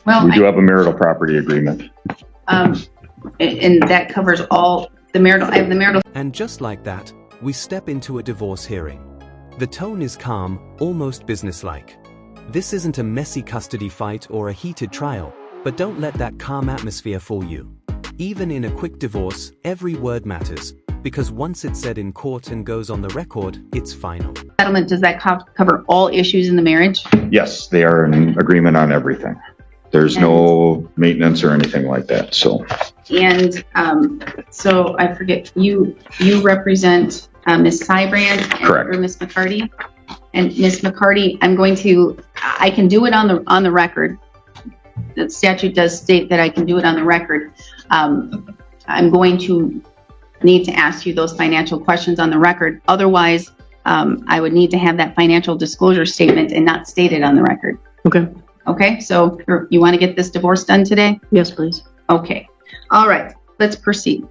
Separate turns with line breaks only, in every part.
Well,
We do have a marital property agreement.
and that covers all the marital, I have the marital.
And just like that, we step into a divorce hearing. The tone is calm, almost businesslike. This isn't a messy custody fight or a heated trial, but don't let that calm atmosphere fool you. Even in a quick divorce, every word matters, because once it's said in court and goes on the record, it's final.
Settlement, does that cover all issues in the marriage?
Yes, they are in agreement on everything. There's no maintenance or anything like that, so.
And so I forget, you represent Ms. Sybrand
Correct.
or Ms. McCarty? And Ms. McCarty, I can do it on the record. The statute does state that I can do it on the record. I'm going to need to ask you those financial questions on the record. Otherwise, I would need to have that financial disclosure statement and not state it on the record.
Okay.
Okay, so you want to get this divorce done today?
Yes, please.
Okay. All right, let's proceed.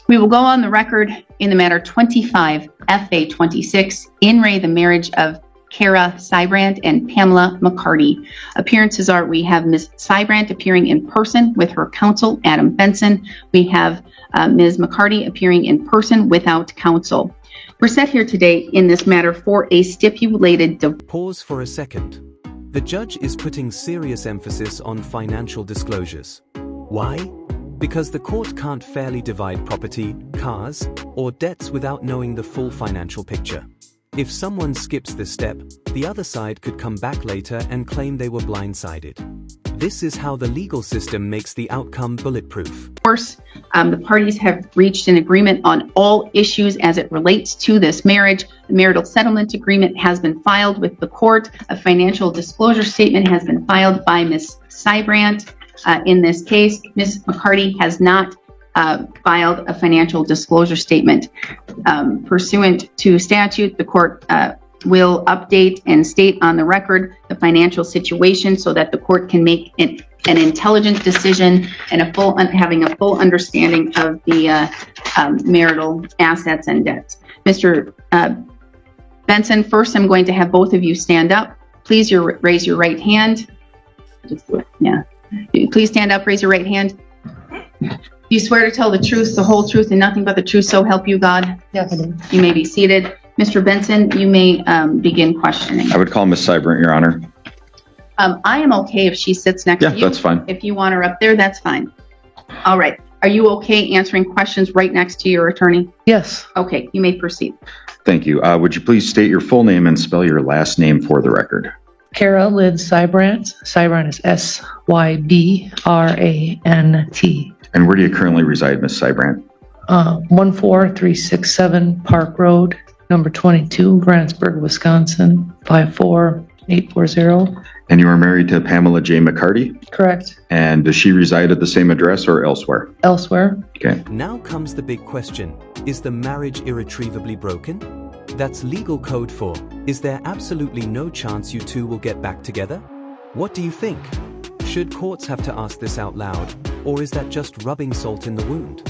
We will go on the record in the matter 25 FA 26, in re the marriage of Kara Sybrand and Pamela McCarty. Appearances are, we have Ms. Sybrand appearing in person with her counsel, Adam Benson. We have Ms. McCarty appearing in person without counsel. We're set here today in this matter for a stipulated divorce.
Pause for a second. The judge is putting serious emphasis on financial disclosures. Why? Because the court can't fairly divide property, cars, or debts without knowing the full financial picture. If someone skips this step, the other side could come back later and claim they were blindsided. This is how the legal system makes the outcome bulletproof.
The parties have reached an agreement on all issues as it relates to this marriage. The marital settlement agreement has been filed with the court. A financial disclosure statement has been filed by Ms. Sybrand. In this case, Ms. McCarty has not filed a financial disclosure statement. Pursuant to statute, the court will update and state on the record the financial situation so that the court can make an intelligent decision and having a full understanding of the marital assets and debts. Mr. Benson, first I'm going to have both of you stand up. Please raise your right hand. Just do it. Yeah. Please stand up, raise your right hand. Do you swear to tell the truth, the whole truth, and nothing but the truth, so help you God?
Yes, I do.
You may be seated. Mr. Benson, you may begin questioning.
I would call Ms. Sybrand, Your Honor.
I am okay if she sits next to you.
Yeah, that's fine.
If you want her up there, that's fine. All right. Are you okay answering questions right next to your attorney?
Yes.
Okay, you may proceed.
Thank you. Would you please state your full name and spell your last name for the record?
Kara Lyd Sybrand. Sybrand is Sybrant.
And where do you currently reside, Ms. Sybrand?
14367 Park Road, number 22, Grantsburg, Wisconsin, 54840.
And you are married to Pamela J. McCarty?
Correct.
And does she reside at the same address or elsewhere?
Elsewhere.
Okay.
Now comes the big question. Is the marriage irretrievably broken? That's legal code for, is there absolutely no chance you two will get back together? What do you think? Should courts have to ask this out loud, or is that just rubbing salt in the wound?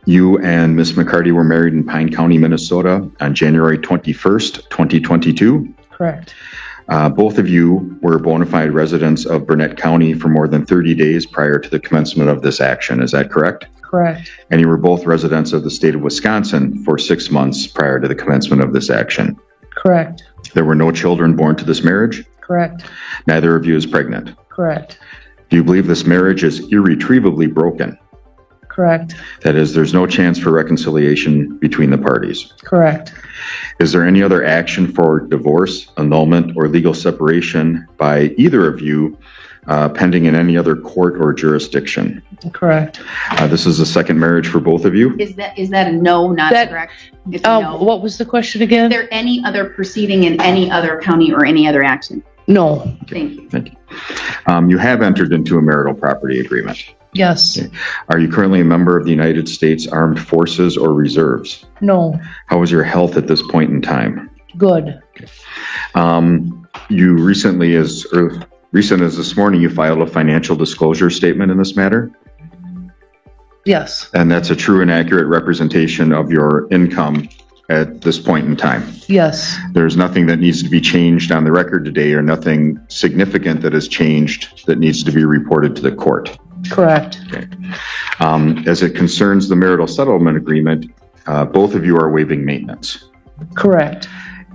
You and Ms. McCarty were married in Pine County, Minnesota on January 21st, 2022.
Correct.
Both of you were bona fide residents of Burnett County for more than 30 days prior to the commencement of this action. Is that correct?
Correct.
And you were both residents of the state of Wisconsin for 6 months prior to the commencement of this action.
Correct.
There were no children born to this marriage.
Correct.
Neither of you is pregnant.
Correct.
Do you believe this marriage is irretrievably broken?
Correct.
That is, there's no chance for reconciliation between the parties.
Correct.
Is there any other action for divorce, annulment, or legal separation by either of you pending in any other court or jurisdiction?
Correct.
This is a second marriage for both of you?
Is that a no, not correct? It's a no.
What was the question
Is
again?
there any other proceeding in any other county or any other action?
No.
Thank you.
Thank you. You have entered into a marital property agreement.
Yes.
Okay. Are you currently a member of the United States Armed Forces or Reserves?
No.
How is your health at this point in time?
Good.
You recently, recent as this morning, you filed a financial disclosure statement in this matter?
Yes.
And that's a true and accurate representation of your income at this point in time?
Yes.
There's nothing that needs to be changed on the record today, or nothing significant that has changed that needs to be reported to the court.
Correct.
As it concerns the marital settlement agreement, both of you are waiving maintenance.
Correct.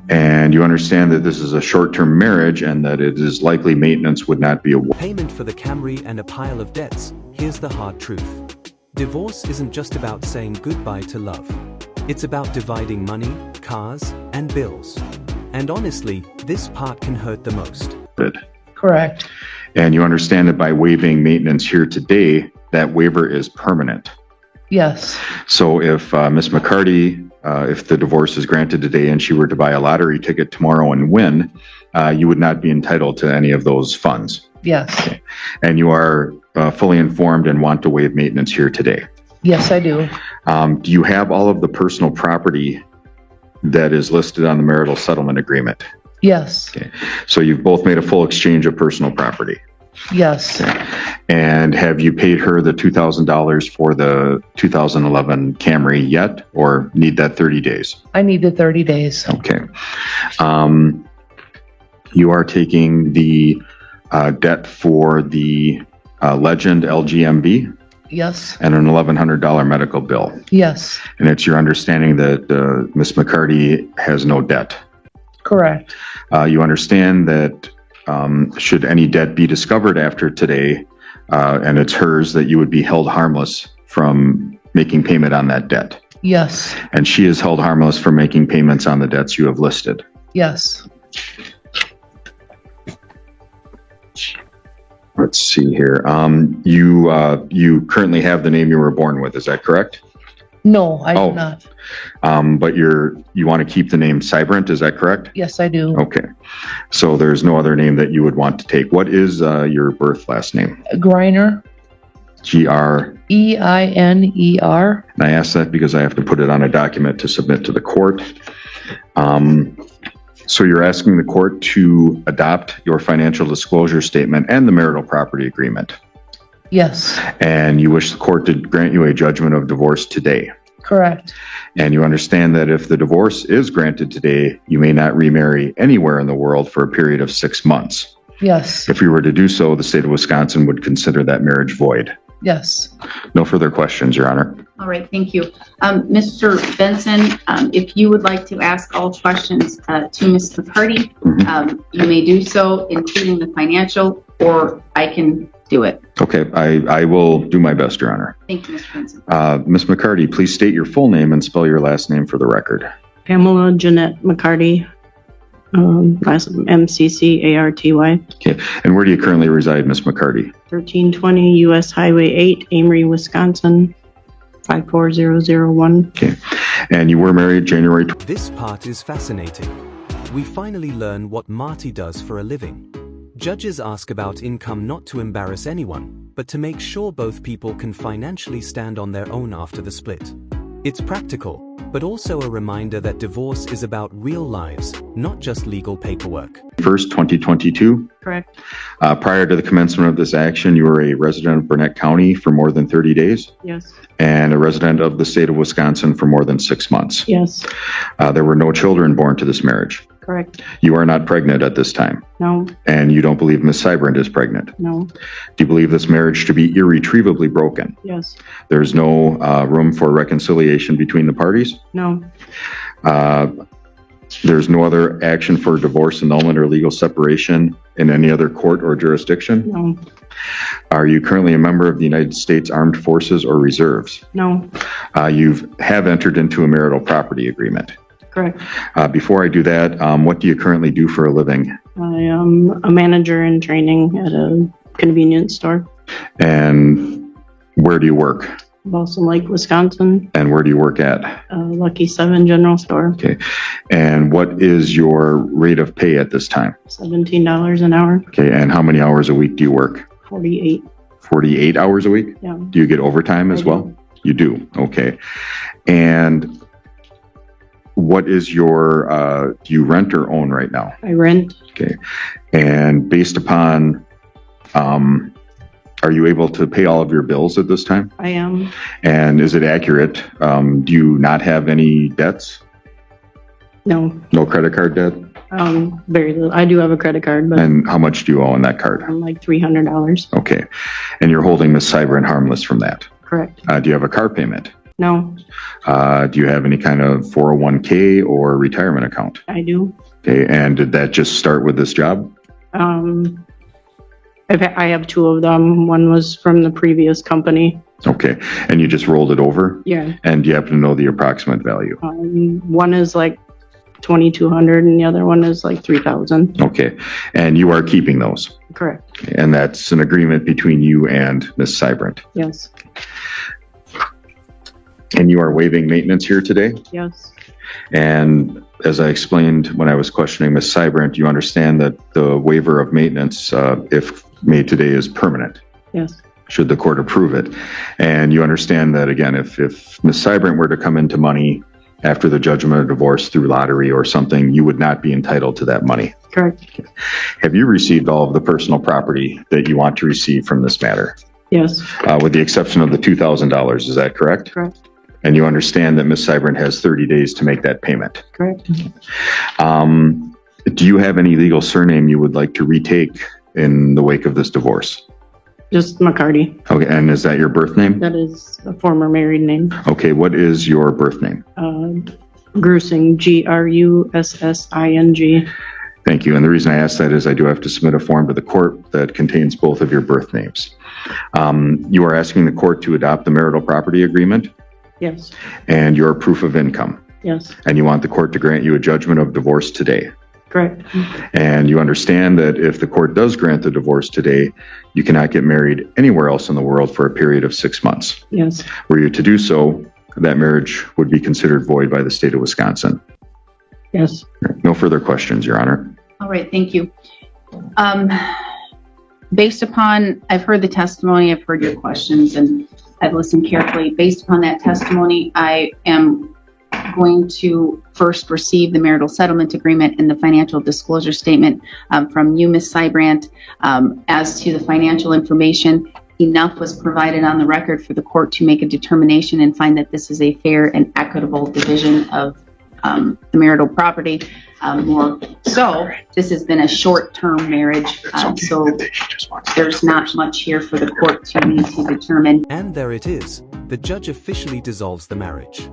And you understand that this is a short-term marriage and that it is likely maintenance would not be awarded.
Payment for the Camry and a pile of debts. Here's the hard truth. Divorce isn't just about saying goodbye to love. It's about dividing money, cars, and bills. And honestly, this part can hurt the most.
Correct.
And you understand that by waiving maintenance here today, that waiver is permanent.
Yes.
So if Ms. McCarty, if the divorce is granted today and she were to buy a lottery ticket tomorrow and win, you would not be entitled to any of those funds.
Yes.
And you are fully informed and want to waive maintenance here today.
Yes, I do.
Do you have all of the personal property that is listed on the marital settlement agreement?
Yes.
Okay. So you've both made a full exchange of personal property.
Yes.
And have you paid her the $2,000 for the 2011 Camry yet, or need that 30 days?
I need the 30 days.
Okay. You are taking the debt for the Legend LGMV
Yes.
and an $1,100 medical bill.
Yes.
And it's your understanding that Ms. McCarty has no debt.
Correct.
You understand that should any debt be discovered after today, and it's hers, that you would be held harmless from making payment on that debt.
Yes.
And she is held harmless from making payments on the debts you have listed.
Yes.
Let's see here. You currently have the name you were born with, is that correct?
No, I
Oh.
do not.
But you want to keep the name Cybrant, is that correct?
Yes, I do.
Okay. So there's no other name that you would want to take. What is your birth last name?
Griner.
G-R.
EINER.
And I ask that because I have to put it on a document to submit to the court. So you're asking the court to adopt your financial disclosure statement and the marital property agreement.
Yes.
And you wish the court to grant you a judgment of divorce today.
Correct.
And you understand that if the divorce is granted today, you may not remarry anywhere in the world for a period of 6 months.
Yes.
If you were to do so, the state of Wisconsin would consider that marriage void.
Yes.
No further questions, Your Honor.
All right, thank you. Mr. Benson, if you would like to ask all questions to Ms. McCarty, you may do so, including the financial, or I can do it.
Okay, I will do my best, Your Honor.
Thank you, Mr. Benson.
Ms. McCarty, please state your full name and spell your last name for the record.
Pamela Jeanette McCarty, last name McCarty.
Okay, and where do you currently reside, Ms. McCarty?
1320 US Highway 8, Amory, Wisconsin, 54001.
Okay, and you were married January.
This part is fascinating. We finally learn what Marty does for a living. Judges ask about income not to embarrass anyone, but to make sure both people can financially stand on their own after the split. It's practical, but also a reminder that divorce is about real lives, not just legal paperwork.
1st, 2022.
Correct.
Prior to the commencement of this action, you were a resident of Burnett County for more than 30 days
Yes.
and a resident of the state of Wisconsin for more than 6 months.
Yes.
There were no children born to this marriage.
Correct.
You are not pregnant at this time,
No.
and you don't believe Ms. Cybrant is pregnant.
No.
Do you believe this marriage to be irretrievably broken?
Yes.
There's no room for reconciliation between the parties?
No.
There's no other action for divorce, annulment, or legal separation in any other court or jurisdiction?
No.
Are you currently a member of the United States Armed Forces or Reserves?
No.
You have entered into a marital property agreement.
Correct.
Before I do that, what do you currently do for a living?
I am a manager in training at a convenience store,
And where do you work?
Balsam Lake, Wisconsin,
And where do you work at?
Lucky 7 General Store,
Okay. And what is your rate of pay at this time?
$17 an hour,
Okay. And how many hours a week do you work?
48.
48 hours a week?
Yeah.
Do you get overtime as
I do.
well? You do. Okay. And what is your, do you rent or own right now?
I rent.
Okay. And based upon, are you able to pay all of your bills at this time?
I am.
And is it accurate? Do you not have any debts?
No,
No credit card debt?
very little. I do have a credit card, but
And how much do you owe on that card?
I'm like $300.
Okay. And you're holding Miss Seibert harmless from that?
Correct.
Do you have a car payment?
No,
Do you have any kind of 401k or retirement account?
I do.
Okay. And did that just start with this job?
I have two of them. One was from the previous company.
Okay. And you just rolled it over?
Yeah.
And do you happen to know the approximate value?
One is like 2,200 and the other one is like 3,000.
Okay. And you are keeping those?
Correct.
And that's an agreement between you and Miss Seibert?
Yes.
And you are waiving maintenance here today?
Yes.
And as I explained when I was questioning Ms. Seibert, you understand that the waiver of maintenance, if made today, is permanent,
Yes.
should the court approve it. And you understand that, again, if Ms. Seibert were to come into money after the judgment of divorce through lottery or something, you would not be entitled to that money.
Correct.
Have you received all of the personal property that you want to receive from this matter?
Yes.
With the exception of the $2,000, is that correct?
Correct.
And you understand that Ms. Seibert has 30 days to make that payment?
Correct.
Do you have any legal surname you would like to retake in the wake of this divorce?
Just McCarty.
Okay, and is that your birth name?
That is a former married name.
Okay, what is your birth name?
Grussing, Grussing.
Thank you. And the reason I ask that is I do have to submit a form to the court that contains both of your birth names. You are asking the court to adopt the marital property agreement
Yes.
and your proof of income.
Yes.
And you want the court to grant you a judgment of divorce today.
Correct.
And you understand that if the court does grant the divorce today, you cannot get married anywhere else in the world for a period of 6 months.
Yes.
Were you to do so, that marriage would be considered void by the state of Wisconsin.
Yes.
No further questions, Your Honor.
All right, thank you. Based upon, I've heard the testimony, I've heard your questions, and I've listened carefully. Based upon that testimony, I am going to first receive the marital settlement agreement and the financial disclosure statement from you, Ms. Seibert. As to the financial information, enough was provided on the record for the court to make a determination and find that this is a fair and equitable division of the marital property. More so, this has been a short-term marriage, so there's not much here for the court to need to determine.
And there it is. The judge officially dissolves the marriage.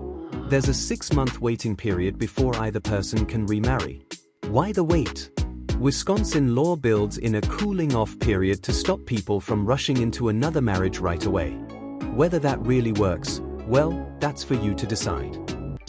There's a 6-month waiting period before either person can remarry. Why the wait? Wisconsin law builds in a cooling off period to stop people from rushing into another marriage right away. Whether that really works, well, that's for you to decide.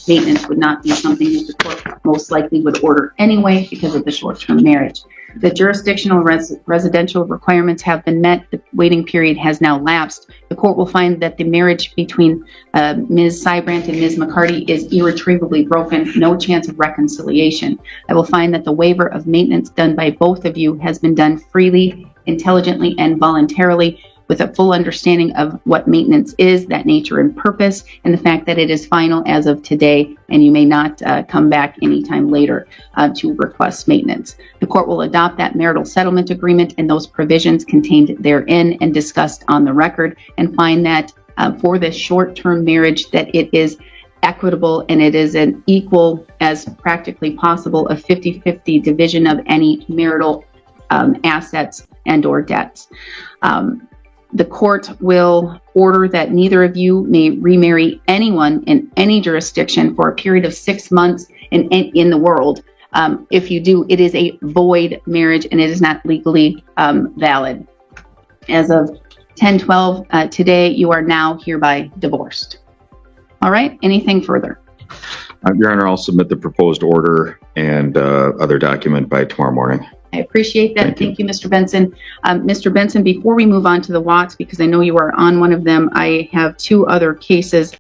Maintenance would not be something that the court most likely would order anyway because of the short-term marriage. The jurisdictional residential requirements have been met. The waiting period has now lapsed. The court will find that the marriage between Ms. Seibert and Ms. McCarty is irretrievably broken, no chance of reconciliation. I will find that the waiver of maintenance done by both of you has been done freely, intelligently, and voluntarily, with a full understanding of what maintenance is, that nature and purpose, and the fact that it is final as of today, and you may not come back anytime later to request maintenance. The court will adopt that marital settlement agreement and those provisions contained therein and discussed on the record, and find that for this short-term marriage that it is equitable and it is an equal as practically possible a 50-50 division of any marital assets and or debts. The court will order that neither of you may remarry anyone in any jurisdiction for a period of 6 months in the world. If you do, it is a void marriage and it is not legally valid. As of 10/12 today, you are now hereby divorced. All right, anything further?
Your Honor, I'll submit the proposed order and other document by tomorrow morning.
I appreciate that. Thank you, Mr. Benson. Mr. Benson, before we move on to the Watts, because I know you are on one of them, I have 2 other cases